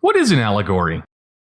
What is an allegory?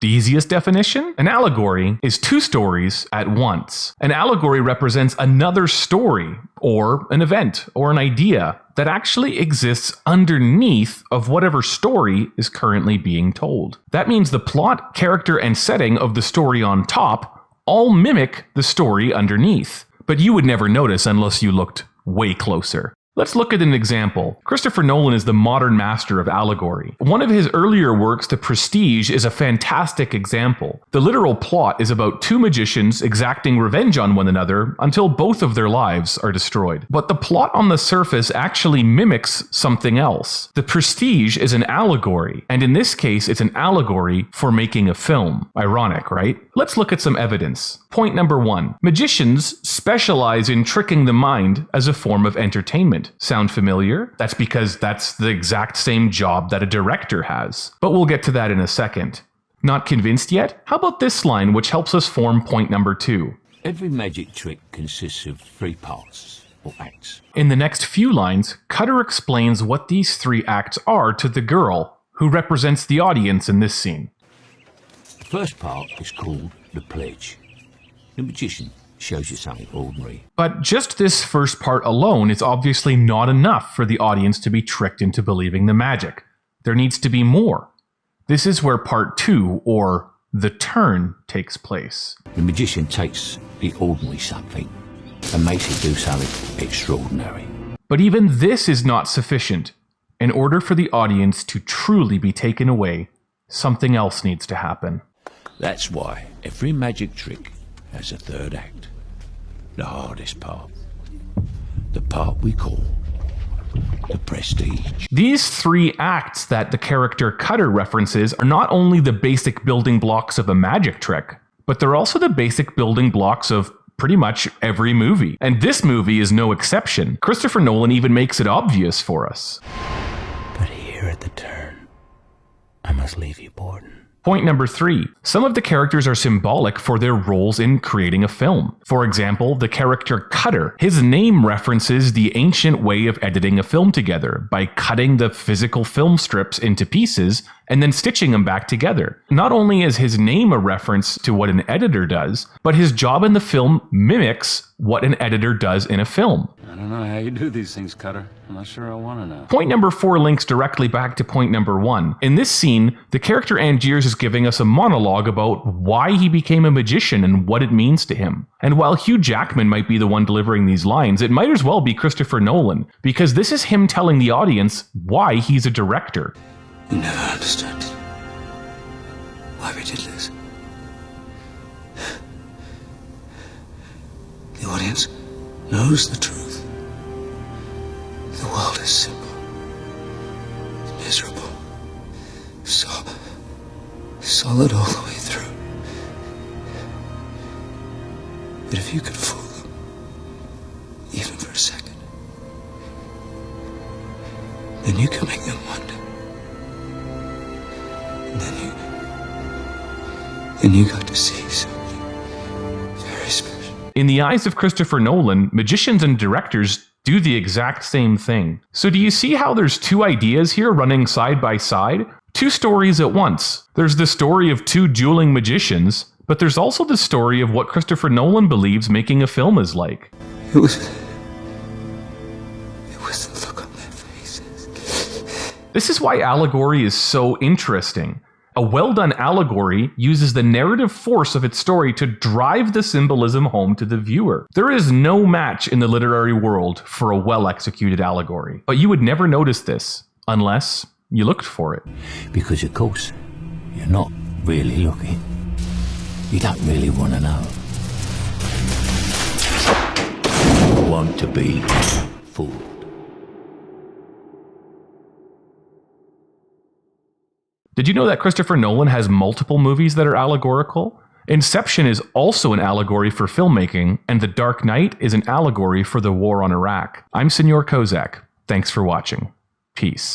The easiest definition? An allegory is two stories at once. An allegory represents another story, or an event, or an idea that actually exists underneath of whatever story is currently being told. That means the plot, character, and setting of the story on top all mimic the story underneath. But you would never notice unless you looked way closer. Let's look at an example. Christopher Nolan is the modern master of allegory. One of his earlier works, The Prestige, is a fantastic example. The literal plot is about two magicians exacting revenge on one another until both of their lives are destroyed. But the plot on the surface actually mimics something else. The Prestige is an allegory, and in this case, it's an allegory for making a film. Ironic, right? Let's look at some evidence. Point number 1. Magicians specialize in tricking the mind as a form of entertainment. Sound familiar? That's because that's the exact same job that a director has. But we'll get to that in a second. Not convinced yet? How about this line, which helps us form point number 2? Every magic trick consists of 3 parts, or acts. In the next few lines, Cutter explains what these 3 acts are to the girl, who represents the audience in this scene. The first part is called the pledge. The magician shows you something ordinary. But just this first part alone is obviously not enough for the audience to be tricked into believing the magic. There needs to be more. This is where part 2, or the turn, takes place. The magician takes the ordinary something and makes it do something extraordinary. But even this is not sufficient. In order for the audience to truly be taken away, something else needs to happen. That's why every magic trick has a 3rd act. The hardest part. The part we call the prestige. These 3 acts that the character Cutter references are not only the basic building blocks of a magic trick, but they're also the basic building blocks of pretty much every movie. And this movie is no exception. Christopher Nolan even makes it obvious for us. But here at the turn, I must leave you, Borden. Point number 3. Some of the characters are symbolic for their roles in creating a film. For example, the character Cutter. His name references the ancient way of editing a film together by cutting the physical film strips into pieces and then stitching them back together. Not only is his name a reference to what an editor does, but his job in the film mimics what an editor does in a film. I don't know how you do these things, Cutter. I'm not sure I want to know. Point number 4 links directly back to point number 1. In this scene, the character Angiers is giving us a monologue about why he became a magician and what it means to him. And while Hugh Jackman might be the one delivering these lines, it might as well be Christopher Nolan, because this is him telling the audience why he's a director. You never understood why we did this. The audience knows the truth. The world is simple, miserable, solid all the way through. But if you could fool them, even for a second, then you can make them wonder. And then you got to see something very special. In the eyes of Christopher Nolan, magicians and directors do the exact same thing. So do you see how there's 2 ideas here running side by side? 2 stories at once. There's the story of 2 dueling magicians, but there's also the story of what Christopher Nolan believes making a film is like. It was the look on their faces. This is why allegory is so interesting. A well-done allegory uses the narrative force of its story to drive the symbolism home to the viewer. There is no match in the literary world for a well-executed allegory. But you would never notice this, unless you looked for it. Because, of course, you're not really looking. You don't really want to know. You want to be fooled. Did you know that Christopher Nolan has multiple movies that are allegorical? Inception is also an allegory for filmmaking, and The Dark Knight is an allegory for the war on Iraq. I'm Senor Kozak. Thanks for watching. Peace.